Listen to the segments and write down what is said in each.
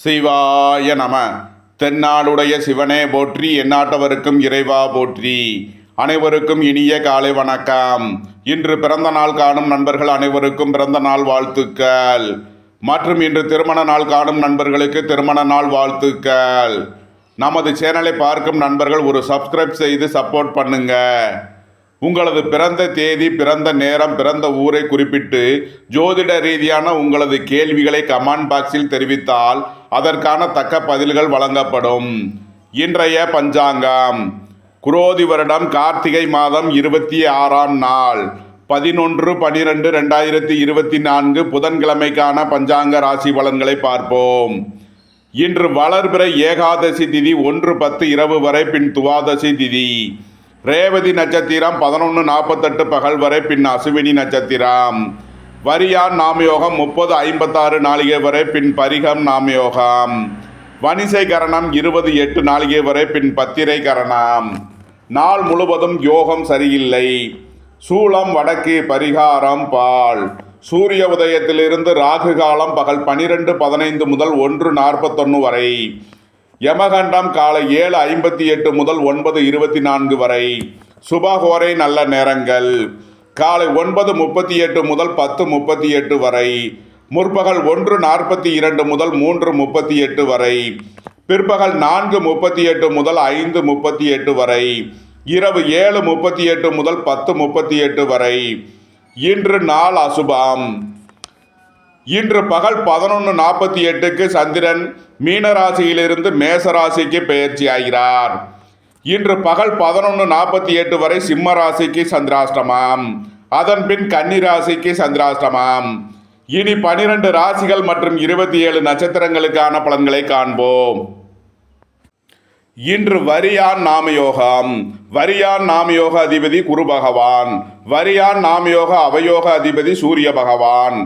சிவாய நம. தென்னாடுடைய சிவனே போற்றி, எந்நாட்டவருக்கும் இறைவா போற்றி. அனைவருக்கும் இனிய காலை வணக்கம். இன்று பிறந்த நாள் காணும் நண்பர்கள் அனைவருக்கும் பிறந்த நாள் வாழ்த்துக்கள். மற்றும் இன்று திருமண நாள் காணும் நண்பர்களுக்கு திருமண நாள் வாழ்த்துக்கள். நமது சேனலை பார்க்கும் நண்பர்கள் ஒரு சப்ஸ்கிரைப் செய்து சப்போர்ட் பண்ணுங்க. உங்களது பிறந்த தேதி, பிறந்த நேரம், பிறந்த ஊரை குறிப்பிட்டு ஜோதிட ரீதியான உங்களது கேள்விகளை கமெண்ட் பாக்ஸில் தெரிவித்தால் அதற்கான தக்க பதில்கள் வழங்கப்படும். இன்றைய பஞ்சாங்கம் குரோதி வருடம் கார்த்திகை மாதம் 26ஆம் நாள் 11/12/2024 புதன்கிழமைக்கான பஞ்சாங்க ராசி பலன்களை பார்ப்போம். இன்று வளர்பிற ஏகாதசி திதி 1:10 இரவு வரை, பின் துவாதசி திதி. ரேவதி நட்சத்திரம் 11:48 பகல் வரை, பின் அசுவினி நட்சத்திரம். வரியான் நாமயோகம் 30:56 நாளிகை வரை, பின் பரிகம் நாமயோகம். வணிசை கரணம் 20:08 நாளிகை வரை, பின் பத்திரை கரணம். நாள் முழுவதும் யோகம் சரியில்லை. சூலம் வடக்கு, பரிகாரம் பால். சூரிய உதயத்திலிருந்து ராகு காலம் பகல் 12:15 முதல் 1:41 வரை. யமகண்டம் காலை 7:58 முதல் 9:24 வரை. சுபகோரை நல்ல நேரங்கள் காலை 9:38 முதல் 10:38 வரை. முற்பகல் 1:42 முதல் 3:38 வரை. பிற்பகல் 4:38 முதல் 5:38 வரை. இரவு 7:38 முதல் 10:38 வரை. இன்று நாள் அசுபம். இன்று பகல் 11:48க்கு சந்திரன் மீனராசியிலிருந்து மேசராசிக்கு பெயர்ச்சி ஆகிறார். இன்று பகல் 11:48 வரை சிம்ம ராசிக்கு சந்திராஷ்டமம். அதன் பின் கன்னி ராசிக்கு சந்திராஷ்டமம். இனி 12 ராசிகள் மற்றும் 27 நட்சத்திரங்களுக்கான பலன்களை காண்போம். இன்று வரியான் நாமயோகம். வரியான் நாமயோக அதிபதி குரு பகவான். வரியான் நாமயோக அவயோக அதிபதி சூரிய பகவான்.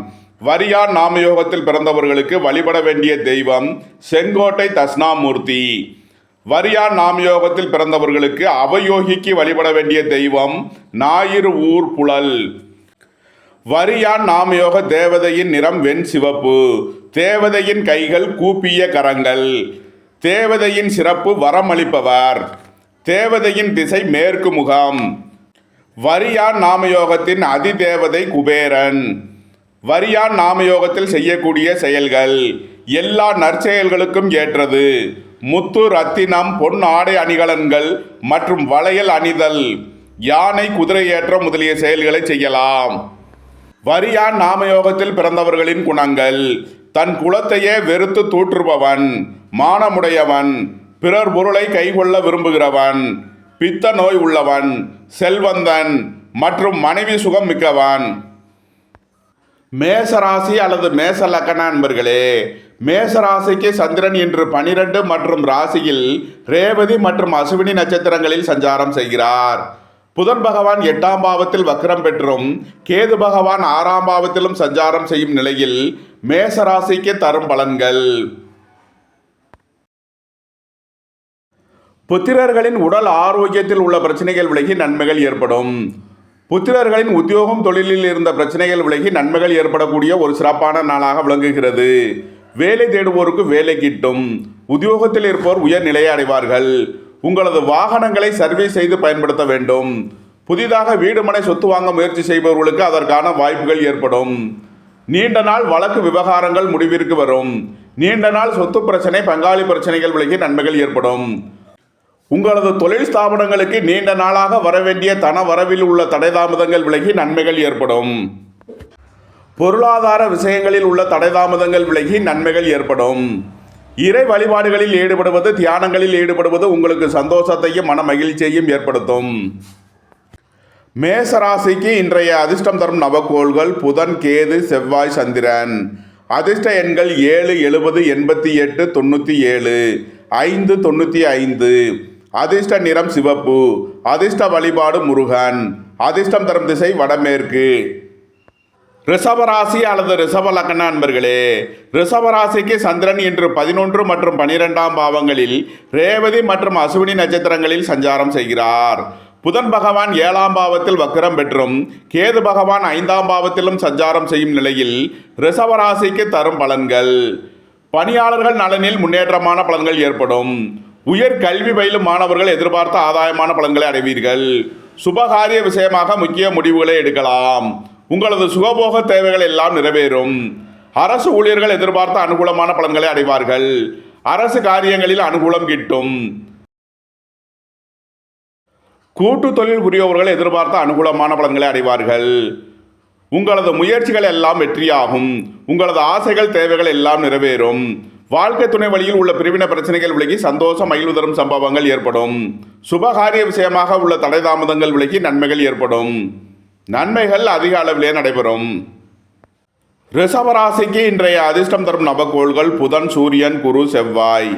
வரியான் நாமயோகத்தில் பிறந்தவர்களுக்கு வழிபட வேண்டிய தெய்வம் செங்கோட்டை தட்சிணாமூர்த்தி. வரியான் நாமயோகத்தில் பிறந்தவர்களுக்கு அவயோகிக்கு வழிபட வேண்டிய தெய்வம் ஞாயிறு ஊர் புழல். வரியான் நாமயோக தேவதையின் நிறம் வெண் சிவப்பு. தேவதையின் கைகள் கூப்பிய கரங்கள். தேவதையின் சிறப்பு வரமளிப்பவர். தேவதையின் திசை மேற்கு முகம். வரியான் நாமயோகத்தின் அதிதேவதை குபேரன். வரியான் நாமயோகத்தில் செய்யக்கூடிய செயல்கள் எல்லா நற்செயல்களுக்கும் ஏற்றது. முத்து, ரத்தினம், பொன் ஆடை அணிகலன்கள் மற்றும் வளையல் அணிதல், யானை, குதிரை ஏற்றம் முதலிய செயல்களை செய்யலாம். வரியான் நாமயோகத்தில் பிறந்தவர்களின் குணங்கள்: தன் குலத்தையே வெறுத்து தூற்றுபவன், மானமுடையவன், பிறர் பொருளை கைகொள்ள விரும்புகிறவன், பித்த நோய் உள்ளவன், செல்வந்தன் மற்றும் மனைவி சுகம் மிக்கவன். மேசராசி அல்லது மேச லக்கண அன்பர்களே, மேசராசிக்கு சந்திரன் இன்று 12 மற்றும் ராசியில் ரேவதி மற்றும் அசுவினி நட்சத்திரங்களில் சஞ்சாரம் செய்கிறார். புதன் பகவான் 8ஆம் பாவத்தில் வக்ரம் பெற்றும் கேது பகவான் 6ஆம் பாவத்திலும் சஞ்சாரம் செய்யும் நிலையில் மேசராசிக்கு தரும் பலன்கள்: புத்திரர்களின் உடல் ஆரோக்கியத்தில் உள்ள பிரச்சனைகள் விலகி நன்மைகள் ஏற்படும். புத்திரர்களின் உத்தியோகம், தொழிலில் இருந்த பிரச்சனைகள் விலகி நன்மைகள் ஏற்படக்கூடிய ஒரு சிறப்பான நாளாக விளங்குகிறது. வேலை தேடுவோருக்கு வேலை கிட்டும். உத்தியோகத்தில் இருப்போர் உயர் நிலையை அடைவார்கள். உங்களது வாகனங்களை சர்வீஸ் செய்து பயன்படுத்த வேண்டும். புதிதாக வீடு மனை சொத்து வாங்க முயற்சி செய்பவர்களுக்கு அதற்கான வாய்ப்புகள் ஏற்படும். நீண்ட நாள் வழக்கு விவகாரங்கள் முடிவிற்கு வரும். நீண்ட நாள் சொத்து பிரச்சனை, பங்காளி பிரச்சனைகள் விலகி நன்மைகள் ஏற்படும். உங்களது தொழில் ஸ்தாபனங்களுக்கு நீண்ட நாளாக வரவேண்டிய தன வரவில் உள்ள தடை தாமதங்கள் விலகி நன்மைகள் ஏற்படும். பொருளாதார விஷயங்களில் உள்ள தடை தாமதங்கள் விலகி நன்மைகள் ஏற்படும். இறை வழிபாடுகளில் ஈடுபடுவது, தியானங்களில் ஈடுபடுவது உங்களுக்கு சந்தோஷத்தையும் மன மகிழ்ச்சியையும் ஏற்படுத்தும். மேசராசிக்கு இன்றைய அதிர்ஷ்டம் தரும் நவக்கோள்கள் புதன், கேது, செவ்வாய், சந்திரன். அதிர்ஷ்ட எண்கள் 7, 70, 88, 97, 5, 95. அதிர்ஷ்ட நிறம் சிவப்பு. அதிர்ஷ்ட வழிபாடு முருகன். அதிர்ஷ்டம் தரும் திசை வடமேற்கு. ரிஷபராசி அல்லது ரிஷப லக்ன அன்பர்களே, ரிஷபராசிக்கு சந்திரன் இன்று 11 மற்றும் 12ஆம் பாவங்களில் ரேவதி மற்றும் அசுவினி நட்சத்திரங்களில் சஞ்சாரம் செய்கிறார். புதன் பகவான் 7ஆம் பாவத்தில் வக்ரம் பெற்றும் கேது பகவான் 5ஆம் பாவத்திலும் சஞ்சாரம் செய்யும் நிலையில் ரிஷபராசிக்கு தரும் பலன்கள்: பணியாளர்கள் நலனில் முன்னேற்றமான பலன்கள் ஏற்படும். உயர் கல்வி பயிலும் மாணவர்கள் எதிர்பார்த்த ஆதாயமான பலன்களை அடைவீர்கள். சுபகாரிய விஷயமாக முக்கிய முடிவுகளை எடுக்கலாம். உங்களது சுகபோக தேவைகள் எல்லாம் நிறைவேறும். அரசு ஊழியர்கள் எதிர்பார்த்த அனுகூலமான பலன்களை அடைவார்கள். அரசு காரியங்களில் அனுகூலம் கிட்டும். கூட்டு தொழில் புரியவர்கள் எதிர்பார்த்த அனுகூலமான பலன்களை அடைவார்கள். உங்களது முயற்சிகள் எல்லாம் வெற்றியாகும். உங்களது ஆசைகள் தேவைகள் எல்லாம் நிறைவேறும். வாழ்க்கை துணை வழியில் உள்ள பிரிவின பிரச்சனைகள் விலகி சந்தோஷம் மகிழ்வு தரும் சம்பவங்கள் ஏற்படும். சுபகாரிய விஷயமாக உள்ள தடை தாமதங்கள் விலகி நன்மைகள் ஏற்படும். நன்மைகள் அதிக அளவிலே நடைபெறும். ரிஷபராசிக்கு இன்றைய அதிர்ஷ்டம் தரும் நவக்கோள்கள் புதன், சூரியன், குரு, செவ்வாய்.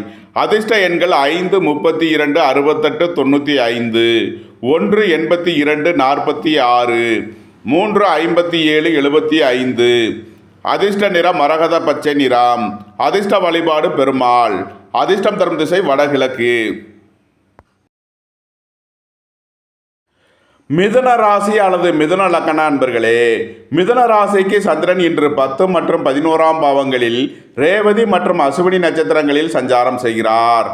அதிர்ஷ்ட எண்கள் 5, 32, 68, 95, 1, 82, 46, 3, 57, 75. அதிர்ஷ்ட நிறம் மரகத பச்சை நிறம். அதிர்ஷ்ட வழிபாடு பெருமாள். அதிர்ஷ்டம் தரும் திசை வடகிழக்கு. மிதுன ராசி அல்லது மிதுன லக்கண அன்பர்களே, மிதுன ராசிக்கு சந்திரன் இன்று 10 மற்றும் 11ஆம் பாவங்களில் ரேவதி மற்றும் அசுவினி நட்சத்திரங்களில் சஞ்சாரம் செய்கிறார்.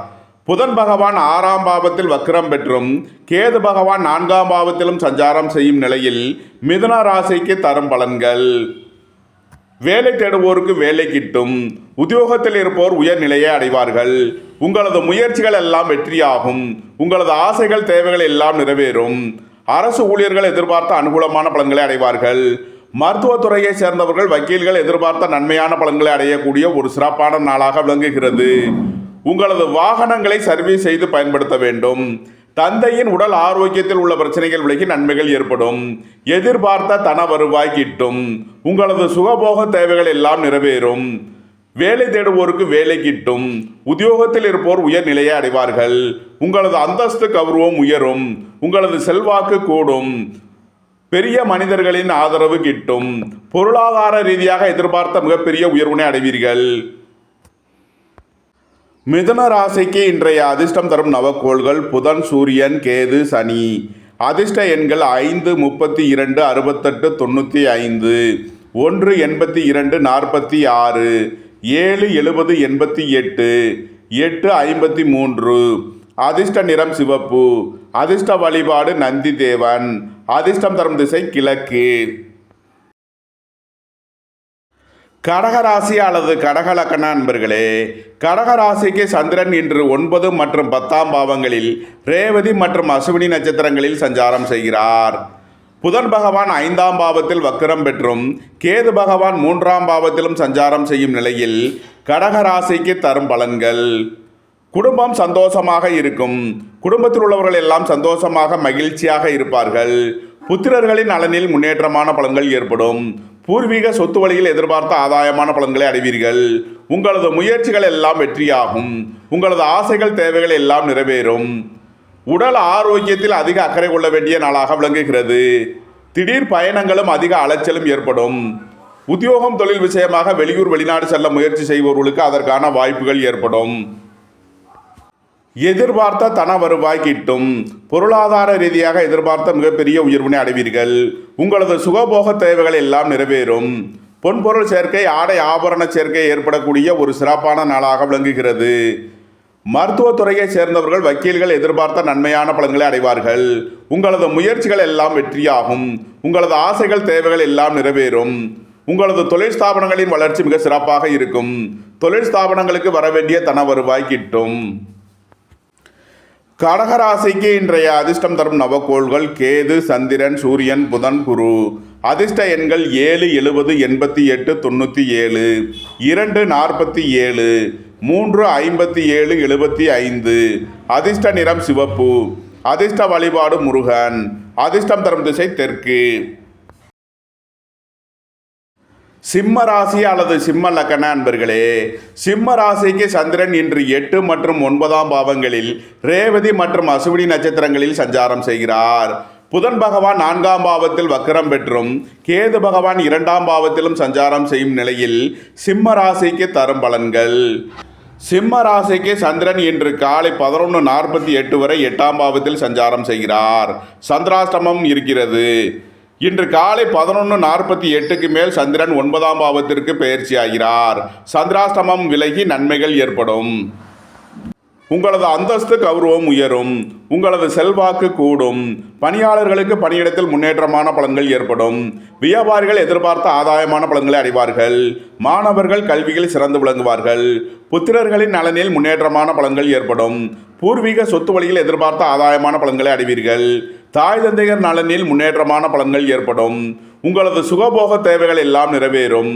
புதன் பகவான் 6ஆம் பாவத்தில் வக்ரம் பெற்றும் கேது பகவான் 4ஆம் பாவத்திலும் சஞ்சாரம் செய்யும் நிலையில் மிதுன ராசிக்கு தரும் பலன்கள். வேலை தேடுவோருக்கு வேலை கிட்டும். உத்தியோகத்தில் இருப்போர் உயர்நிலையை அடைவார்கள். உங்களது முயற்சிகள் எல்லாம் வெற்றியாகும். உங்களது ஆசைகள் தேவைகள் எல்லாம் நிறைவேறும். அரசு ஊழியர்கள் எதிர்பார்த்த அனுகூலமான பலன்களை அடைவார்கள். மருத்துவத்துறையை சேர்ந்தவர்கள் வக்கீல்கள் எதிர்பார்த்த நன்மையான பலன்களை அடையக்கூடிய ஒரு சிறப்பான நாளாக விளங்குகிறது. உங்களது வாகனங்களை சர்வீஸ் செய்து பயன்படுத்த வேண்டும். தந்தையின் உடல் ஆரோக்கியத்தில் உள்ள பிரச்சனைகள் விலகி நன்மைகள் ஏற்படும். எதிர்பார்த்த தன வருவாய் கிட்டும். உங்களது சுகபோக தேவைகள் எல்லாம் நிறைவேறும். வேலை தேடுவோருக்கு வேலை கிட்டும். உத்தியோகத்தில் இருப்போர் உயர்நிலையை அடைவார்கள். உங்களது அந்தஸ்து கௌரவம் உயரும். உங்களது செல்வாக்கு கூடும். பெரிய மனிதர்களின் ஆதரவு கிட்டும். பொருளாதார ரீதியாக எதிர்பார்த்த மிகப்பெரிய உயர்வினை அடைவீர்கள். மிதுன ராசிக்கு இன்றைய அதிர்ஷ்டம் தரும் நவக்கோள்கள் புதன், சூரியன், கேது, சனி. அதிர்ஷ்ட எண்கள் 5, 32, 68, 95, 1, 82, 46, 7, 70, 88, 8, 53. அதிர்ஷ்ட நிறம் சிவப்பு. அதிர்ஷ்ட வழிபாடு நந்தி தேவன். அதிர்ஷ்டம் தரும் திசை கிழக்கு. கடகராசி அல்லது கடகலக்கண அன்பர்களே, கடகராசிக்கு சந்திரன் இன்று 9 மற்றும் 10ஆம் பாவங்களில் ரேவதி மற்றும் அசுவினி நட்சத்திரங்களில் சஞ்சாரம் செய்கிறார். புதன் பகவான் 5ஆம் பாவத்தில் வக்கிரம் பெற்றும் கேது பகவான் 3ஆம் பாவத்திலும் சஞ்சாரம் செய்யும் நிலையில் கடகராசிக்கு தரும் பலன்கள். குடும்பம் சந்தோஷமாக இருக்கும். குடும்பத்தில் உள்ளவர்கள் எல்லாம் சந்தோஷமாக மகிழ்ச்சியாக இருப்பார்கள். புத்திரர்களின் நலனில் முன்னேற்றமான பலன்கள் ஏற்படும். பூர்வீக சொத்து வழியில் எதிர்பார்த்த ஆதாயமான பலன்களை அடைவீர்கள். உங்களது முயற்சிகள் எல்லாம் வெற்றியாகும். உங்களது ஆசைகள் தேவைகள் எல்லாம் நிறைவேறும். உடல் ஆரோக்கியத்தில் அதிக அக்கறை கொள்ள வேண்டிய நாளாக விளங்குகிறது. திடீர் பயணங்களும் அதிக அலைச்சலும் ஏற்படும். உத்தியோகம் தொழில் விஷயமாக வெளியூர் வெளிநாடு செல்ல முயற்சி செய்பவர்களுக்கு அதற்கான வாய்ப்புகள் ஏற்படும். எதிர்பார்த்த தன வருவாய் கிட்டும். பொருளாதார ரீதியாக எதிர்பார்த்த மிகப்பெரிய உயர்வினை அடைவீர்கள். உங்களது சுகபோக தேவைகள் எல்லாம் நிறைவேறும். பொன்பொருள் சேர்க்கை, ஆடை ஆபரண சேர்க்கை ஏற்படக்கூடிய ஒரு சிறப்பான நாளாக விளங்குகிறது. மருத்துவத்துறையை சேர்ந்தவர்கள் வக்கீல்கள் எதிர்பார்த்த நன்மையான பலன்களை அடைவார்கள். உங்களது முயற்சிகள் எல்லாம் வெற்றியாகும். உங்களது ஆசைகள் தேவைகள் எல்லாம் நிறைவேறும். உங்களது தொழில் ஸ்தாபனங்களின் வளர்ச்சி மிக சிறப்பாக இருக்கும். தொழில் ஸ்தாபனங்களுக்கு வரவேண்டிய தன வருவாய் கிட்டும். கடகராசிக்கு இன்றைய அதிர்ஷ்டம் தரும் நவக்கோள்கள் கேது, சந்திரன், சூரியன், புதன், குரு. அதிர்ஷ்ட எண்கள் 7, 70, 88, 97, 2, 47, 3, 57, 75. அதிர்ஷ்ட நிறம் சிவப்பு. அதிர்ஷ்ட வழிபாடு முருகன். அதிர்ஷ்டம் தரும் திசை தெற்கு. சிம்ம ராசி அல்லது சிம்ம லக்கண அன்பர்களே, சிம்ம ராசிக்கு சந்திரன் இன்று 8 மற்றும் 9ஆம் பாவங்களில் ரேவதி மற்றும் அசுவினி நட்சத்திரங்களில் சஞ்சாரம் செய்கிறார். புதன் பகவான் 4ஆம் பாவத்தில் வக்கிரம் பெற்றும் கேது பகவான் 2ஆம் பாவத்திலும் சஞ்சாரம் செய்யும் நிலையில் சிம்ம ராசிக்கு தரும் பலன்கள். சிம்ம ராசிக்கு சந்திரன் இன்று காலை 11:48 வரை 8ஆம் பாவத்தில் சஞ்சாரம் செய்கிறார். சந்திராஷ்டமம் இருக்கிறது. இன்று காலை 11:48க்கு மேல் சந்திரன் 9ஆம் பாவத்திற்கு பெயர்ச்சி ஆகிறார். சந்திராஷ்டமம் விலகி நன்மைகள் ஏற்படும். உங்களது அந்தஸ்து கௌரவம் உயரும். உங்களது செல்வாக்கு கூடும். பணியாளர்களுக்கு பணியிடத்தில் முன்னேற்றமான பலன்கள் ஏற்படும். வியாபாரிகள் எதிர்பார்த்த ஆதாயமான பலன்களை அடைவார்கள். மாணவர்கள் கல்வியில் சிறந்து விளங்குவார்கள். புத்திரர்களின் நலனில் முன்னேற்றமான பலன்கள் ஏற்படும். பூர்வீக சொத்து வழியில் எதிர்பார்த்த ஆதாயமான பலன்களை அடைவீர்கள். தாய் தந்தையர் நலனில் முன்னேற்றமான பலன்கள் ஏற்படும். உங்களது சுகபோக தேவைகள் எல்லாம் நிறைவேறும்.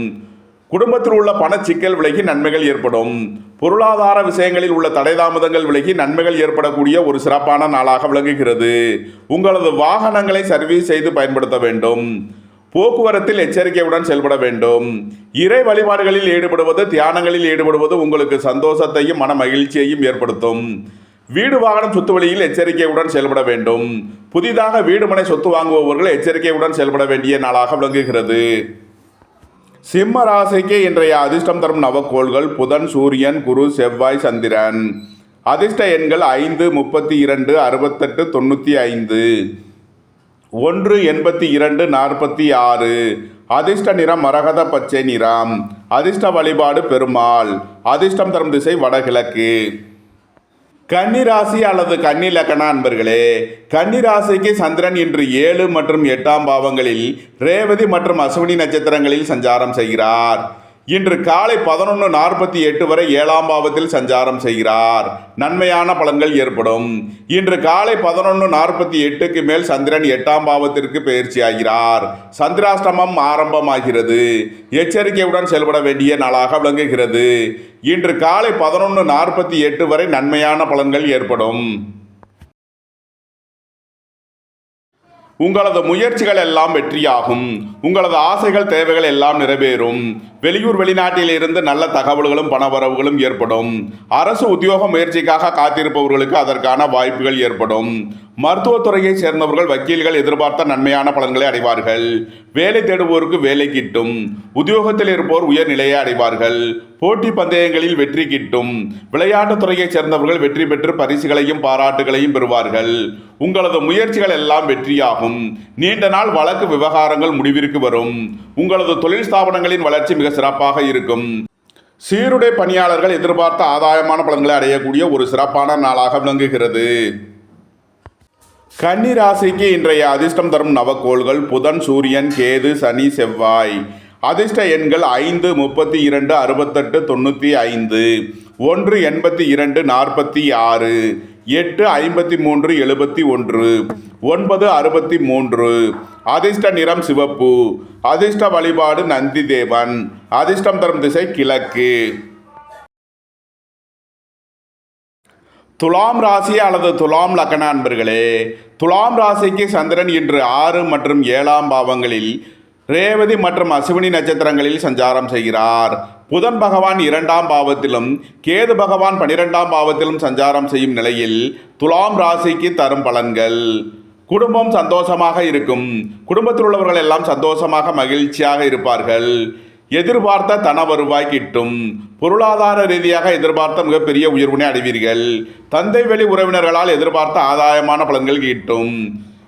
குடும்பத்தில் உள்ள பண சிக்கல் விலகி நன்மைகள் ஏற்படும். பொருளாதார விஷயங்களில் உள்ள தடை தாமதங்கள் விலகி நன்மைகள் ஏற்படக்கூடிய ஒரு சிறப்பான நாளாக விளங்குகிறது. உங்களது வாகனங்களை சர்வீஸ் செய்து பயன்படுத்த வேண்டும். போக்குவரத்தில் எச்சரிக்கையுடன் செயல்பட வேண்டும். இறை வழிபாடுகளில் ஈடுபடுவது, தியானங்களில் ஈடுபடுவது உங்களுக்கு சந்தோஷத்தையும் மன மகிழ்ச்சியையும் ஏற்படுத்தும். வீடு வாகனம் சொத்து வழியில் எச்சரிக்கையுடன் செயல்பட வேண்டும். புதிதாக வீடு மனை சொத்து வாங்குபவர்கள் எச்சரிக்கையுடன் செயல்பட வேண்டிய நாளாக விளங்குகிறது. சிம்ம ராசிக்கு இன்றைய அதிர்ஷ்டம் தரும் நவக்கோள்கள் புதன், சூரியன், குரு, செவ்வாய், சந்திரன். அதிர்ஷ்ட எண்கள் 5, 32, 68, 95, 1, 82, 46. அதிர்ஷ்ட நிறம் மரகத பச்சை நிறம். அதிர்ஷ்ட வழிபாடு பெருமாள். அதிர்ஷ்டம் தரும் திசை வடகிழக்கு. கன்னிராசி அல்லது கன்னி லக்ன அன்பர்களே, கன்னிராசிக்கு சந்திரன் இன்று 7 மற்றும் 8ஆம் பாவங்களில் ரேவதி மற்றும் அஸ்வினி நட்சத்திரங்களில் சஞ்சாரம் செய்கிறார். இன்று காலை 11:48 வரை 7ஆம் பாவத்தில் சஞ்சாரம் செய்கிறார். நன்மையான பலன்கள் ஏற்படும். இன்று காலை 11:48க்கு மேல் சந்திரன் 8ஆம் பாவத்திற்கு பெயர்ச்சி ஆகிறார். சந்திராஷ்டமம் ஆரம்பமாகிறது. எச்சரிக்கையுடன் செயல்பட வேண்டிய நாளாக விளங்குகிறது. இன்று காலை 11:48 வரை நன்மையான பலன்கள் ஏற்படும். உங்களது முயற்சிகள் எல்லாம் வெற்றியாகும். உங்களது ஆசைகள் தேவைகள் எல்லாம் நிறைவேறும். வெளியூர் வெளிநாட்டில் இருந்து நல்ல தகவல்களும் பணவரவுகளும் ஏற்படும். அரசு உத்தியோக முயற்சிக்காக காத்திருப்பவர்களுக்கு அதற்கான வாய்ப்புகள் ஏற்படும். மருத்துவத்துறையை சேர்ந்தவர்கள், வக்கீல்கள் எதிர்பார்த்த நன்மையான பலன்களை அடைவார்கள். வேலை தேடுவோருக்கு வேலை கிட்டும். உத்தியோகத்தில் இருப்போர் உயர்நிலையை அடைவார்கள். போட்டி பந்தயங்களில் வெற்றி கிட்டும். விளையாட்டுத் துறையைச் சேர்ந்தவர்கள் வெற்றி பெற்று பரிசுகளையும் பாராட்டுகளையும் பெறுவார்கள். உங்களது முயற்சிகள் எல்லாம் வெற்றியாகும். நீண்ட நாள் வழக்கு விவகாரங்கள் முடிவிற்கு வரும். உங்களது தொழில் ஸ்தாபனங்களின் வளர்ச்சி மிக சிறப்பாக இருக்கும். சீருடை பணியாளர்கள் எதிர்பார்த்த ஆதாயமான பலன்களை அடையக்கூடிய ஒரு சிறப்பான நாளாக விளங்குகிறது. கன்னி ராசிக்கு இன்றைய அதிர்ஷ்டம் தரும் நவக்கோள்கள் புதன், சூரியன், கேது, சனி, செவ்வாய். அதிர்ஷ்ட எண்கள் 5, 32, 68, 95, 1, 82, 46, 8, 53, 71, 9, 63. அதிர்ஷ்ட நிறம் சிவப்பு. அதிர்ஷ்ட வழிபாடு நந்தி தேவன். அதிர்ஷ்டம் தரும் திசை கிழக்கு. துலாம் ராசி அல்லது துலாம் லக்ன அன்பர்களே, துலாம் ராசிக்கு சந்திரன் இன்று 6 மற்றும் 7ஆம் பாவங்களில் ரேவதி மற்றும் அஸ்வினி நட்சத்திரங்களில் சஞ்சாரம் செய்கிறார். புதன் பகவான் 2ஆம் பாவத்திலும் கேது பகவான் 12ஆம் பாவத்திலும் சஞ்சாரம் செய்யும் நிலையில் துலாம் ராசிக்கு தரும் பலன்கள்: குடும்பம் சந்தோஷமாக இருக்கும். குடும்பத்தில் உள்ளவர்கள் எல்லாம் சந்தோஷமாக மகிழ்ச்சியாக இருப்பார்கள். எதிர்பார்த்த தன வருவாய் கிட்டும். பொருளாதார ரீதியாக எதிர்பார்த்த மிகப்பெரிய உயர்வினை அடைவீர்கள். தந்தை வழி உறவினர்களால் எதிர்பார்த்த ஆதாயமான பலன்கள் கிட்டும்.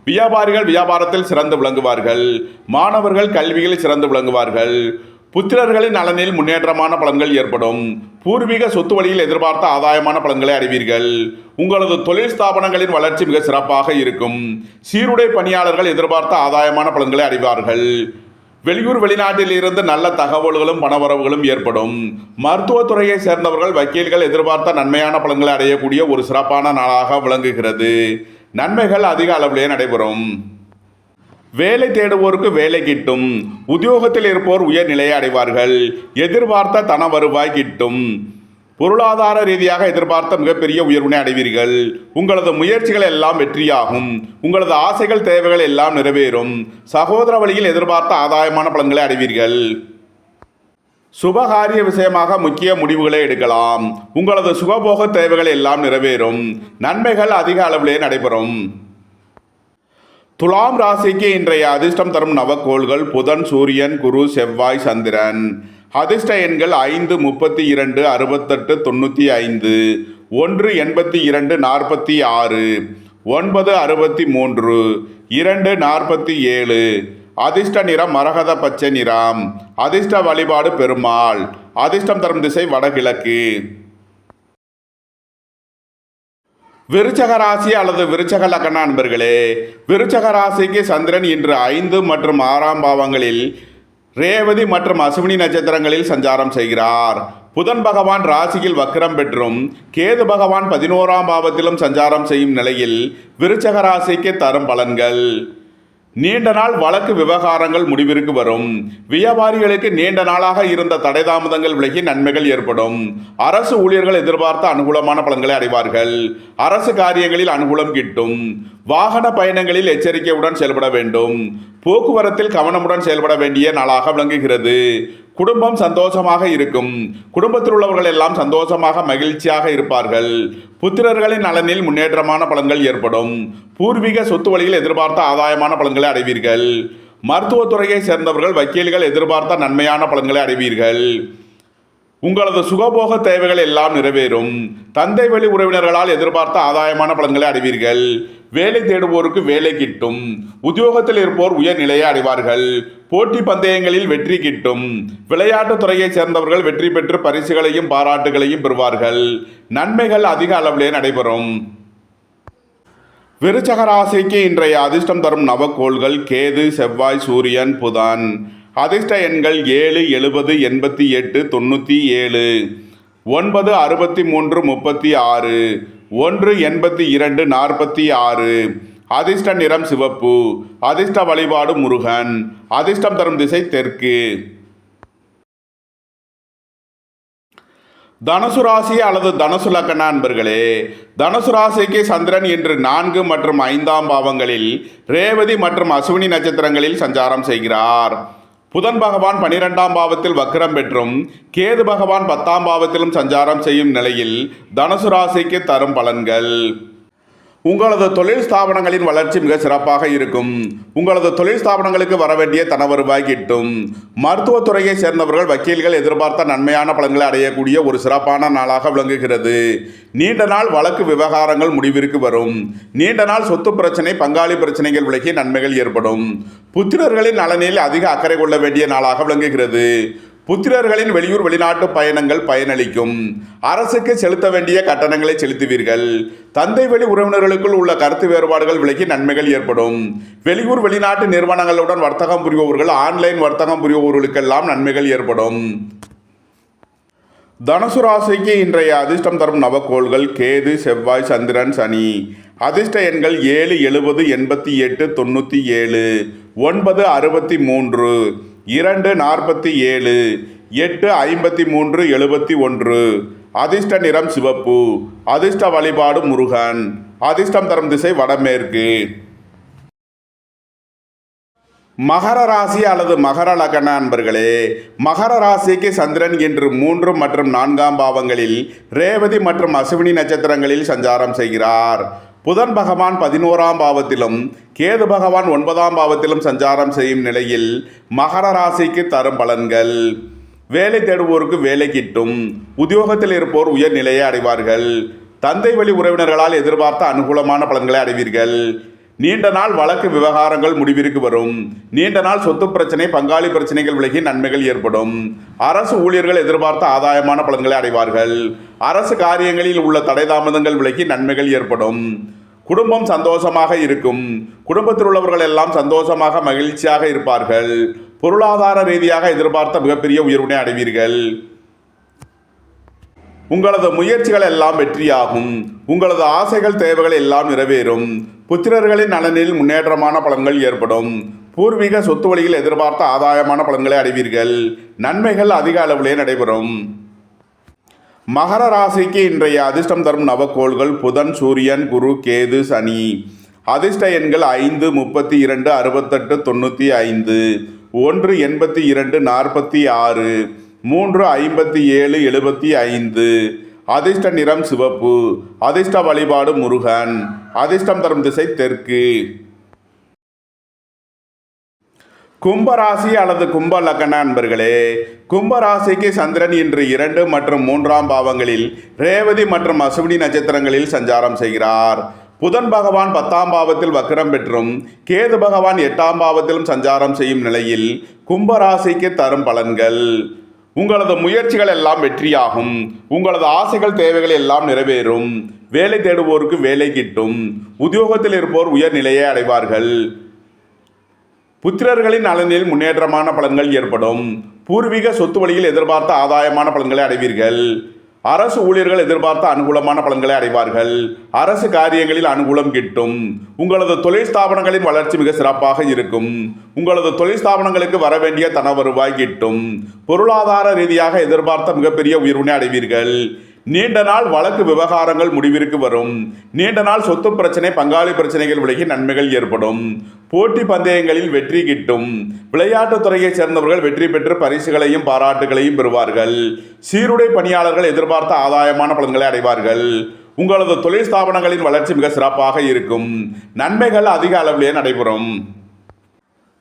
வியாபாரிகள் வியாபாரத்தில் சிறந்து விளங்குவார்கள். மாணவர்கள் கல்வியில் சிறந்து விளங்குவார்கள். புத்திரர்களின் நலனில் முன்னேற்றமான பலன்கள் ஏற்படும். பூர்வீக சொத்து வழியில் எதிர்பார்த்த ஆதாயமான பலன்களை அடைவீர்கள். உங்களது தொழில் ஸ்தாபனங்களின் வளர்ச்சி மிக சிறப்பாக இருக்கும். சீருடை பணியாளர்கள் எதிர்பார்த்த ஆதாயமான பலன்களை அடைவார்கள். வெளியூர் வெளிநாட்டில் இருந்து நல்ல தகவல்களும் பணவரவுகளும் ஏற்படும். மருத்துவத்துறையை சேர்ந்தவர்கள், வக்கீல்கள் எதிர்பார்த்த நன்மையான பலன்களை அடையக்கூடிய ஒரு சிறப்பான நாளாக விளங்குகிறது. நன்மைகள் அதிக அளவிலே நடைபெறும். வேலை தேடுவோருக்கு வேலை கிட்டும். உத்தியோகத்தில் இருப்போர் உயர்நிலையை அடைவார்கள். எதிர்பார்த்த தன வருவாய் கிட்டும். பொருளாதார ரீதியாக எதிர்பார்த்த மிகப்பெரிய உயர்வினை அடைவீர்கள். உங்களது முயற்சிகள் எல்லாம் வெற்றியாகும். உங்களது ஆசைகள் தேவைகள் எல்லாம் நிறைவேறும். சகோதர வழியில் எதிர்பார்த்த ஆதாயமான பலன்களை அடைவீர்கள். சுபகாரிய விஷயமாக முக்கிய முடிவுகளை எடுக்கலாம். உங்களது சுகபோக தேவைகள் எல்லாம் நிறைவேறும். நன்மைகள் அதிக அளவிலே நடைபெறும். துலாம் ராசிக்கு இன்றைய அதிர்ஷ்டம் தரும் நவக்கோள்கள் புதன், சூரியன், குரு, செவ்வாய், சந்திரன். அதிர்ஷ்ட எண்கள் 5, 32, 68, 95, 1, 82, 46, 9, 63, 2, 47. அதிர்ஷ்ட நிறம் மரகத பச்சை நிறம். அதிர்ஷ்ட வழிபாடு பெருமாள். அதிர்ஷ்டம் தரும் திசை வடகிழக்கு. விருச்சக ராசி அல்லது விருச்சக லக்ன அன்பர்களே, விருச்சக ராசிக்கு சந்திரன் இன்று 5 மற்றும் 6ஆம் பாவங்களில் ரேவதி மற்றும் அசுவினி நட்சத்திரங்களில் சஞ்சாரம் செய்கிறார். புதன் பகவான் ராசியில் வக்ரம் பெற்றும் கேது பகவான் 11ஆம் பாவத்திலும் சஞ்சாரம் செய்யும் நிலையில் விருச்சக ராசிக்கு தரும் பலன்கள். நீண்ட நாள் வழக்கு விவகாரங்கள் முடிவிற்கு வரும். வியாபாரிகளுக்கு நீண்ட நாளாக இருந்த தடை தாமதங்கள் விலகி நன்மைகள் ஏற்படும். அரசு ஊழியர்கள் எதிர்பார்த்த அனுகூலமான பலன்களை அடைவார்கள். அரசு காரியங்களில் அனுகூலம் கிட்டும். வாகன பயணங்களில் எச்சரிக்கையுடன் செயல்பட வேண்டும். போக்குவரத்தில் கவனமுடன் செயல்பட வேண்டிய நாளாக விளங்குகிறது. குடும்பம் சந்தோஷமாக இருக்கும். குடும்பத்தில் உள்ளவர்கள் எல்லாம் சந்தோஷமாக மகிழ்ச்சியாக இருப்பார்கள். புத்திரர்களின் நலனில் முன்னேற்றமான பலன்கள் ஏற்படும். பூர்வீக சொத்து வழியில் எதிர்பார்த்த ஆதாயமான பலன்களை அடைவீர்கள். மருத்துவத்துறையை சேர்ந்தவர்கள் வக்கீல்கள் எதிர்பார்த்த நன்மையான பலன்களை அடைவீர்கள். உங்களது சுகபோக தேவைகள் எல்லாம் நிறைவேறும். தந்தை வழி உறவினர்களால் எதிர்பார்த்த ஆதாயமான பலன்களை அடைவீர்கள். வேலை தேடுவோருக்கு வேலை கிட்டும். உத்தியோகத்தில் இருப்போர் உயர் நிலையை அடைவார்கள். போட்டி பந்தயங்களில் வெற்றி கிட்டும். விளையாட்டுத் துறையை சேர்ந்தவர்கள் வெற்றி பெற்று பரிசுகளையும் பாராட்டுகளையும் பெறுவார்கள். நன்மைகள் அதிக அளவிலே நடைபெறும். விருச்சக ராசிக்கு இன்றைய அதிர்ஷ்டம் தரும் நவக்கோள்கள் கேது, செவ்வாய், சூரியன், புதன். அதிர்ஷ்ட எண்கள் 7, 70, 88, 97, 9, 63, 36, 1, 82, 46. அதிர்ஷ்ட நிறம் சிவப்பு. அதிர்ஷ்ட வழிபாடு முருகன். அதிர்ஷ்டம் தரும் திசை தெற்கு. தனுசு ராசி அல்லது தனுசு லக்ன அன்பர்களே, தனுசு ராசிக்கு சந்திரன் இன்று 4 மற்றும் 5ஆம் பாவங்களில் ரேவதி மற்றும் அசுவினி நட்சத்திரங்களில் சஞ்சாரம் செய்கிறார். புதன் பகவான் 12ஆம் பாவத்தில் வக்ரம் பெற்றும் கேது பகவான் 10ஆம் பாவத்திலும் சஞ்சாரம் செய்யும் நிலையில் தனுசு ராசிக்கு தரும் பலன்கள். உங்களது தொழில் ஸ்தாபனங்களின் வளர்ச்சி மிக சிறப்பாக இருக்கும். உங்களது தொழில் ஸ்தாபனங்களுக்கு வர வேண்டிய தன வருவாய் கிட்டும். மருத்துவத்துறையை சேர்ந்தவர்கள் வக்கீல்கள் எதிர்பார்த்த நன்மையான பலன்களை அடையக்கூடிய ஒரு சிறப்பான நாளாக விளங்குகிறது. நீண்ட நாள் வழக்கு விவகாரங்கள் முடிவிற்கு வரும். நீண்ட நாள் சொத்து பிரச்சனை, பங்காளி பிரச்சனைகள் விலகி நன்மைகள் ஏற்படும். புத்திரர்களின் நலனில் அதிக அக்கறை கொள்ள வேண்டிய நாளாக விளங்குகிறது. புத்திரர்களின் வெளியூர் வெளிநாட்டு பயணங்கள் பயனளிக்கும். அரசுக்கு செலுத்த வேண்டிய கட்டணங்களை செலுத்துவீர்கள். தந்தை வழி உறவினர்களுக்குள் உள்ள கருத்து வேறுபாடுகள் விலகி நன்மைகள் ஏற்படும். வெளியூர் வெளிநாட்டு நிறுவனங்களுடன் வர்த்தகம் புரிபவர்கள், ஆன்லைன் வர்த்தகம் புரிபவர்களுக்கெல்லாம் நன்மைகள் ஏற்படும். தனுசு ராசிக்கு இன்றைய அதிர்ஷ்டம் தரும் நவக்கோள்கள் கேது, செவ்வாய், சந்திரன், சனி. அதிர்ஷ்ட எண்கள் 7, 70, 88, 97, 9, 63, 2, 47, 8, 53, 71. அதிர்ஷ்ட நிறம் சிவப்பு. அதிர்ஷ்ட வழிபாடு முருகன். அதிர்ஷ்டம் தரும் திசை வடமேற்கு. மகர ராசி அல்லது மகர லக்ன அன்பர்களே, மகர ராசிக்கு சந்திரன் இன்று 3 மற்றும் 4ஆம் பாவங்களில் ரேவதி மற்றும் அசுவினி நட்சத்திரங்களில் சஞ்சாரம் செய்கிறார். புதன் பகவான் 11ஆம் பாவத்திலும் கேது பகவான் 9ஆம் பாவத்திலும் சஞ்சாரம் செய்யும் நிலையில் மகர ராசிக்கு தரும் பலன்கள். வேலை தேடுவோருக்கு வேலை கிட்டும். உத்தியோகத்தில் இருப்போர் உயர் நிலையை அடைவார்கள். தந்தை வழி உறவினர்களால் எதிர்பார்த்த அனுகூலமான பலன்களை அடைவீர்கள். நீண்ட நாள் வழக்கு விவகாரங்கள் முடிவிற்கு வரும். நீண்ட நாள் சொத்து பிரச்சனை, பங்காளி பிரச்சனைகள் விலகி நன்மைகள் ஏற்படும். அரசு ஊழியர்கள் எதிர்பார்த்த ஆதாயமான பலன்களை அடைவார்கள். அரசு காரியங்களில் உள்ள தடை தாமதங்கள் விலகி நன்மைகள் ஏற்படும். குடும்பம் சந்தோஷமாக இருக்கும். குடும்பத்தில் உள்ளவர்கள் எல்லாம் சந்தோஷமாக மகிழ்ச்சியாக இருப்பார்கள். பொருளாதார ரீதியாக எதிர்பார்த்த மிகப்பெரிய உயர்வினை அடைவீர்கள். உங்களது முயற்சிகள் எல்லாம் வெற்றியாகும். உங்களது ஆசைகள், தேவைகள் எல்லாம் நிறைவேறும். புத்திரர்களின் நலனில் முன்னேற்றமான பலன்கள் ஏற்படும். பூர்வீக சொத்து வழியில் எதிர்பார்த்த ஆதாயமான பலன்களை அடைவீர்கள். நன்மைகள் அதிக அளவிலே நடைபெறும். மகர ராசிக்கு இன்றைய அதிர்ஷ்டம் தரும் நவக்கோள்கள் புதன், சூரியன், குரு, கேது, சனி. அதிர்ஷ்ட எண்கள் 5, 32, 68, 95, 1, 82, 46, 3, 57, 75. அதிர்ஷ்ட நிறம் சிவப்பு. அதிர்ஷ்ட வழிபாடு முருகன். அதிர்ஷ்டம் தரும் திசை தெற்கு. கும்பராசி அல்லது கும்ப லக்ன அன்பர்களே, கும்பராசிக்கு சந்திரன் இன்று 2 மற்றும் 3ஆம் பாவங்களில் ரேவதி மற்றும் அசுவினி நட்சத்திரங்களில் சஞ்சாரம் செய்கிறார். புதன் பகவான் 10ஆம் பாவத்தில் வக்ரம் பெற்றும் கேது பகவான் 8ஆம் பாவத்திலும் சஞ்சாரம் செய்யும் நிலையில் கும்பராசிக்கு தரும் பலன்கள். உங்களது முயற்சிகள் எல்லாம் வெற்றியாகும். உங்களது ஆசைகள் தேவைகள் எல்லாம் நிறைவேறும். வேலை தேடுவோருக்கு வேலை கிட்டும். உத்தியோகத்தில் இருப்போர் உயர்நிலையை அடைவார்கள். புத்திரர்களின் நலனில் முன்னேற்றமான பலன்கள் ஏற்படும். பூர்வீக சொத்து வழியில் எதிர்பார்த்த ஆதாயமான பலன்களை அடைவீர்கள். அரசு ஊழியர்கள் எதிர்பார்த்த அனுகூலமான பலன்களை அடைவார்கள். அரசு காரியங்களில் அனுகூலம் கிட்டும். உங்களது தொழில் ஸ்தாபனங்களின் வளர்ச்சி மிக சிறப்பாக இருக்கும். உங்களது தொழில் ஸ்தாபனங்களுக்கு வர வேண்டிய தன வருவாய் கிட்டும். பொருளாதார ரீதியாக எதிர்பார்த்த மிகப்பெரிய உயர்வினை அடைவீர்கள். நீண்ட நாள் வழக்கு விவகாரங்கள் முடிவிற்கு வரும். நீண்ட நாள் சொத்து பிரச்சனை பங்காளி பிரச்சனைகள் விலகி நன்மைகள் ஏற்படும். போட்டி பந்தயங்களில் வெற்றி கிட்டும். விளையாட்டுத் துறையைச் சேர்ந்தவர்கள் வெற்றி பெற்று பரிசுகளையும் பாராட்டுகளையும் பெறுவார்கள். சீருடை பணியாளர்கள் எதிர்பார்த்த ஆதாயமான பலன்களை அடைவார்கள். உங்களது தொழில் ஸ்தாபனங்களின் வளர்ச்சி மிக சிறப்பாக இருக்கும். நன்மைகள் அதிக அளவிலே நடைபெறும்.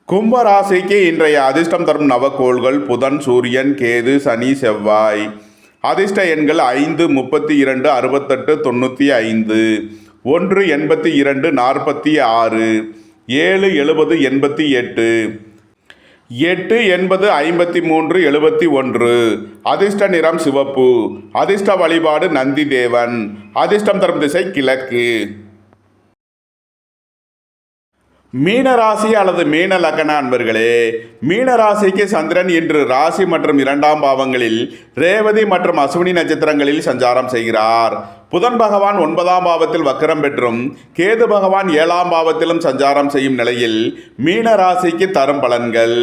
கும்பராசிக்கு இன்றைய அதிர்ஷ்டம் தரும் நவக்கோள்கள் புதன், சூரியன், கேது, சனி, செவ்வாய். அதிர்ஷ்ட எண்கள் 5, 32, 68, 95, 1, 82, 46, 7, 70, 88, 8, 80, 53, 71. அதிர்ஷ்ட நிறம் சிவப்பு. அதிர்ஷ்ட வழிபாடு நந்தி தேவன். அதிர்ஷ்டம் தரும் திசை கிழக்கு. மீனராசி அல்லது மீன லக்ன அன்பர்களே, மீனராசிக்கு சந்திரன் இன்று ராசி மற்றும் 2ஆம் பாவங்களில் ரேவதி மற்றும் அஸ்வினி நட்சத்திரங்களில் சஞ்சாரம் செய்கிறார். புதன் பகவான் 9ஆம் பாவத்தில் வக்ரம் பெற்றும் கேது பகவான் 7ஆம் பாவத்திலும் சஞ்சாரம் செய்யும் நிலையில் மீனராசிக்கு தரும் பலன்கள்.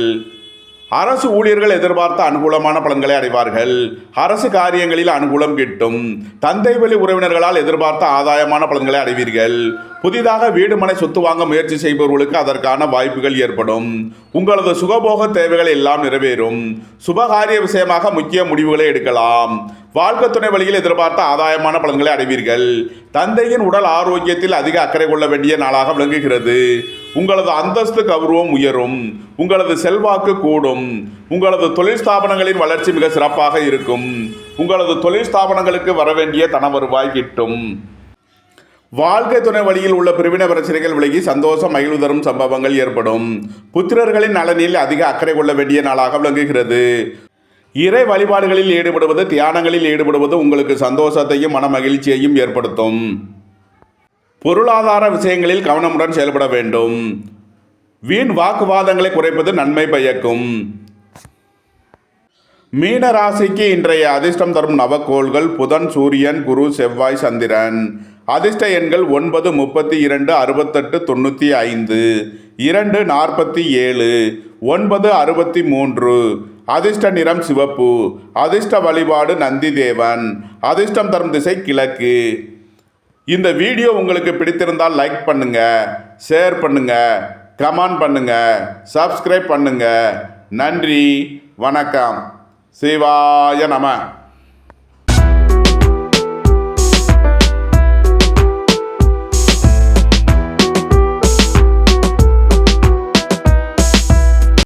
அரசு ஊழியர்கள் எதிர்பார்த்த அனுகூலமான பலன்களை அடைவார்கள். அரசு காரியங்களில் அனுகூலம் கிட்டும். தந்தை வழி உறவினர்களால் எதிர்பார்த்த ஆதாயமான பலன்களை அடைவீர்கள். புதிதாக வீடு மனை சொத்து வாங்க முயற்சி செய்பவர்களுக்கு அதற்கான வாய்ப்புகள் ஏற்படும். உங்களது சுகபோக தேவைகள் எல்லாம் நிறைவேறும். சுபகாரிய விஷயமாக முக்கிய முடிவுகளை எடுக்கலாம். வாழ்க்கை துணை வழியில் எதிர்பார்த்த ஆதாயமான பலன்களை அடைவீர்கள். தந்தையின் உடல் ஆரோக்கியத்தில் அதிக அக்கறை கொள்ள வேண்டிய நாளாக விளங்குகிறது. உங்களது அந்தஸ்து கௌரவம் உயரும். உங்களது செல்வாக்கு கூடும். உங்களது தொழில் ஸ்தாபனங்களின் வளர்ச்சி மிக சிறப்பாக இருக்கும். உங்களது தொழில் ஸ்தாபனங்களுக்கு வர வேண்டிய தன வருவாய் கிட்டும். வாழ்க்கை துணை வழியில் உள்ள பிரிவினை பிரச்சனைகள் விலகி சந்தோஷம் மகிழ்வு தரும் சம்பவங்கள் ஏற்படும். புத்திரர்களின் நலனில் அதிக அக்கறை கொள்ள வேண்டிய நாளாக விளங்குகிறது. இறை வழிபாடுகளில் ஈடுபடுவது தியானங்களில் ஈடுபடுவது உங்களுக்கு சந்தோஷத்தையும் மன மகிழ்ச்சியையும் ஏற்படுத்தும். பொருளாதார விஷயங்களில் கவனமுடன் செயல்பட வேண்டும். வீண் வாக்குவாதங்களை குறைப்பது நன்மை பயக்கும். மீன ராசிக்கு இன்றைய அதிர்ஷ்டம் தரும் நவக்கோள்கள் புதன், சூரியன், குரு, செவ்வாய், சந்திரன். அதிர்ஷ்ட எண்கள் 9, 32, 68, 95, 2, 47, 9, 63. அதிர்ஷ்ட நிறம் சிவப்பு. அதிர்ஷ்ட வழிபாடு நந்தி தேவன். அதிர்ஷ்டம் தரும் திசை கிழக்கு. இந்த வீடியோ உங்களுக்கு பிடித்திருந்தால் லைக் பண்ணுங்க, ஷேர் பண்ணுங்க, கமெண்ட் பண்ணுங்க, சப்ஸ்கிரைப் பண்ணுங்க. நன்றி, வணக்கம். சிவாய நம.